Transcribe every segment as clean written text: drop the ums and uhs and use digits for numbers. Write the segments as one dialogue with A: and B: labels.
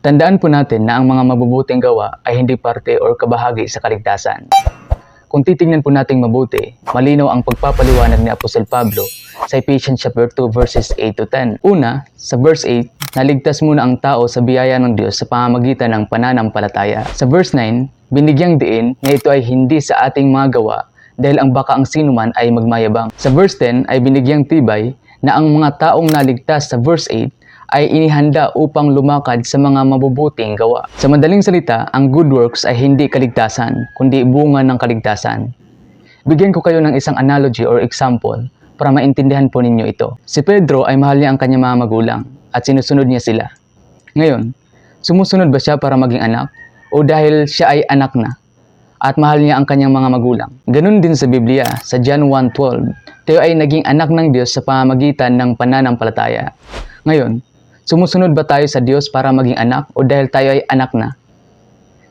A: Tandaan po natin na ang mga mabubuting gawa ay hindi parte o kabahagi sa kaligtasan. Kung titingnan po nating mabuti, malinaw ang pagpapaliwanag ni Apostol Pablo sa Ephesians chapter 2 verses 8 to 10. Una, sa verse 8, naligtas muna ang tao sa biyaya ng Diyos sa pamamagitan ng pananampalataya. Sa verse 9, binigyang diin na ito ay hindi sa ating mga gawa dahil ang baka ang sinuman ay magmayabang. Sa verse 10 ay binigyang tibay na ang mga taong naligtas sa verse 8 ay inihanda upang lumakad sa mga mabubuting gawa. Sa madaling salita, ang good works ay hindi kaligtasan, kundi bunga ng kaligtasan. Bigyan ko kayo ng isang analogy or example para maintindihan po ninyo ito. Si Pedro ay mahal niya ang kanyang mga magulang at sinusunod niya sila. Ngayon, sumusunod ba siya para maging anak o dahil siya ay anak na at mahal niya ang kanyang mga magulang? Ganun din sa Biblia, sa John 1:12, tayo ay naging anak ng Diyos sa pamamagitan ng pananampalataya. Ngayon, sumusunod ba tayo sa Diyos para maging anak o dahil tayo ay anak na?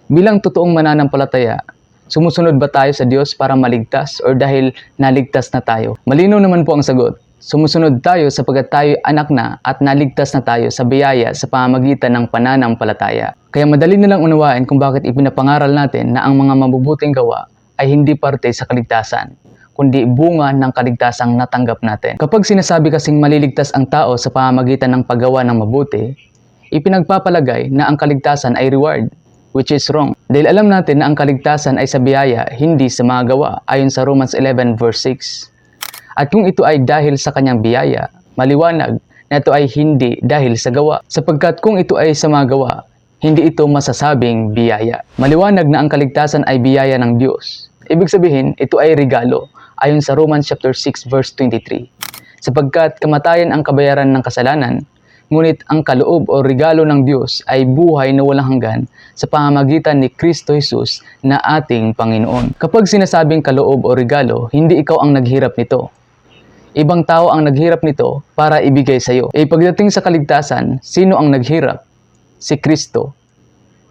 A: Bilang totoong mananampalataya, sumusunod ba tayo sa Diyos para maligtas o dahil naligtas na tayo? Malinaw naman po ang sagot. Sumusunod tayo sapagkat tayo anak na at naligtas na tayo sa biyaya sa pamamagitan ng pananampalataya. Kaya madali nilang unawain kung bakit ipinapangaral natin na ang mga mabubuting gawa ay hindi parte sa kaligtasan, kundi bunga ng kaligtasang natanggap natin. Kapag sinasabi kasing maliligtas ang tao sa pamamagitan ng paggawa ng mabuti, ipinagpapalagay na ang kaligtasan ay reward, which is wrong. Dahil alam natin na ang kaligtasan ay sa biyaya, hindi sa mga gawa, ayon sa Romans 11 verse 6. At kung ito ay dahil sa kanyang biyaya, maliwanag na ito ay hindi dahil sa gawa. Sapagkat kung ito ay sa mga gawa, hindi ito masasabing biyaya. Maliwanag na ang kaligtasan ay biyaya ng Diyos. Ibig sabihin, ito ay regalo, ayon sa Romans chapter 6 verse 23. Sapagkat kamatayan ang kabayaran ng kasalanan, ngunit ang kaloob o regalo ng Diyos ay buhay na walang hanggan sa pamamagitan ni Kristo Jesus na ating Panginoon. Kapag sinasabing kaloob o regalo, hindi ikaw ang naghirap nito. Ibang tao ang naghirap nito para ibigay sa iyo. Pagdating sa kaligtasan, sino ang naghirap? Si Kristo.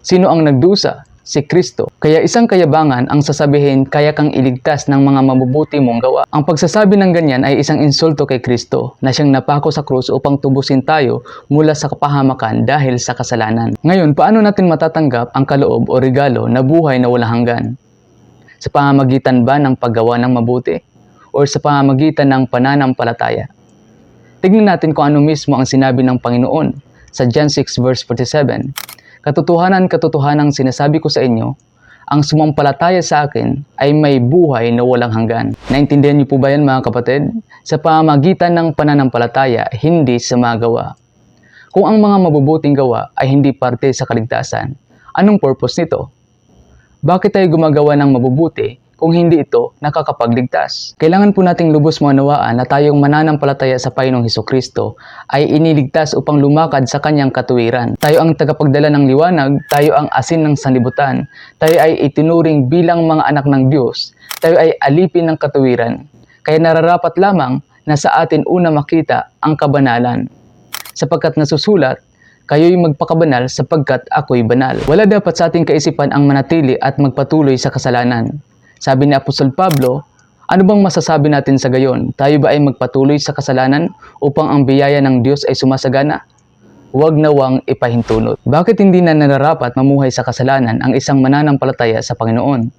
A: Sino ang nagdusa? Si Kristo. Kaya isang kayabangan ang sasabihin kaya kang iligtas ng mga mabubuti mong gawa. Ang pagsasabi ng ganyan ay isang insulto kay Kristo na siyang napako sa krus upang tubusin tayo mula sa kapahamakan dahil sa kasalanan. Ngayon, paano natin matatanggap ang kaloob o regalo na buhay na walang hanggan? Sa pamamagitan ba ng paggawa ng mabuti? O sa pamamagitan ng pananampalataya? Tignan natin kung ano mismo ang sinabi ng Panginoon sa John 6 verse 47. Katotohanan sinasabi ko sa inyo, ang sumampalataya sa akin ay may buhay na walang hanggan. Naintindihan niyo po ba yan mga kapatid? Sa pamamagitan ng pananampalataya, hindi sa mga gawa. Kung ang mga mabubuting gawa ay hindi parte sa kaligtasan, anong purpose nito? Bakit tayo gumagawa ng mabubuti kung hindi ito nakakapagligtas? Kailangan po nating lubos maunawaan na tayong mananampalataya sa Panginoong Hesukristo ay iniligtas upang lumakad sa kanyang katuwiran. Tayo ang tagapagdala ng liwanag, tayo ang asin ng sanlibutan, tayo ay itinuring bilang mga anak ng Diyos, tayo ay alipin ng katuwiran. Kaya nararapat lamang na sa atin una makita ang kabanalan. Sapagkat nasusulat, kayo'y magpakabanal sapagkat ako'y banal. Wala dapat sa ating kaisipan ang manatili at magpatuloy sa kasalanan. Sabi ni Apostol Pablo, ano bang masasabi natin sa gayon? Tayo ba ay magpatuloy sa kasalanan upang ang biyaya ng Diyos ay sumasagana? Huwag nawang ipahintunot. Bakit hindi na nararapat mamuhay sa kasalanan ang isang mananampalataya sa Panginoon?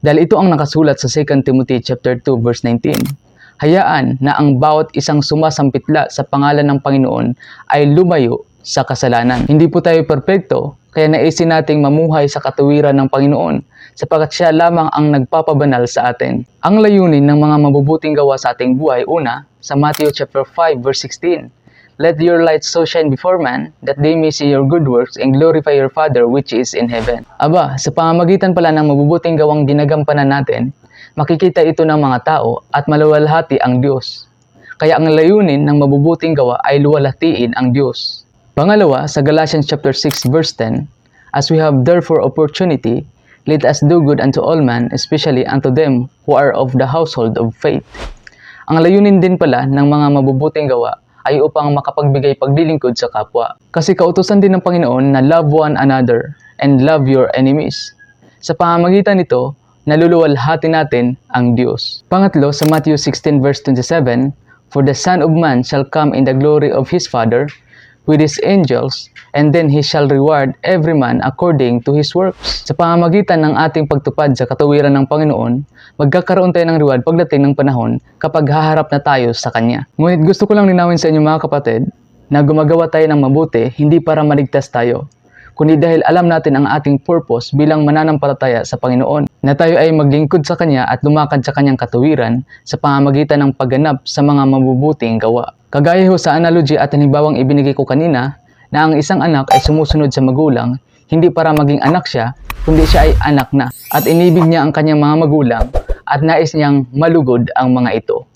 A: Dahil ito ang nakasulat sa 2 Timothy chapter 2 verse 19. Hayaan na ang bawat isang sumasampitla sa pangalan ng Panginoon ay lumayo sa kasalanan. Hindi po tayo perpekto, kaya naisin nating mamuhay sa katuwiran ng Panginoon sapagkat siya lamang ang nagpapabanal sa atin. Ang layunin ng mga mabubuting gawa sa ating buhay, una, sa Matthew chapter 5 verse 16. Let your light so shine before man, that they may see your good works and glorify your Father which is in heaven. Aba, sa pamamagitan pala ng mabubuting gawang ginagampanan natin, makikita ito ng mga tao at maluwalhati ang Diyos. Kaya ang layunin ng mabubuting gawa ay luwalhatiin ang Diyos. Pangalawa, sa Galatians chapter 6 verse 10, as we have therefore opportunity, let us do good unto all men, especially unto them who are of the household of faith. Ang layunin din pala ng mga mabubuting gawa ay upang makapagbigay paglilingkod sa kapwa. Kasi kautusan din ng Panginoon na love one another and love your enemies. Sa pamamagitan nito, naluluwalhati natin ang Diyos. Pangatlo, sa Matthew 16 verse 27, for the Son of Man shall come in the glory of His Father with his angels, and then he shall reward every man according to his works. Sa pamamagitan ng ating pagtupad sa katuwiran ng Panginoon, magkakaroon tayo ng reward pagdating ng panahon kapag haharap na tayo sa Kanya. Ngunit gusto ko lang linawin sa inyo mga kapatid, na gumagawa tayo ng mabuti hindi para maligtas tayo, kundi dahil alam natin ang ating purpose bilang mananampalataya sa Panginoon, na tayo ay maglingkod sa Kanya at lumakad sa Kanyang katuwiran sa pamamagitan ng pagganap sa mga mabubuting gawa. Kagaya ho sa analogy at halimbawang ibinigay ko kanina, na ang isang anak ay sumusunod sa magulang, hindi para maging anak siya, kundi siya ay anak na, at inibig niya ang kanyang mga magulang at nais niyang malugod ang mga ito.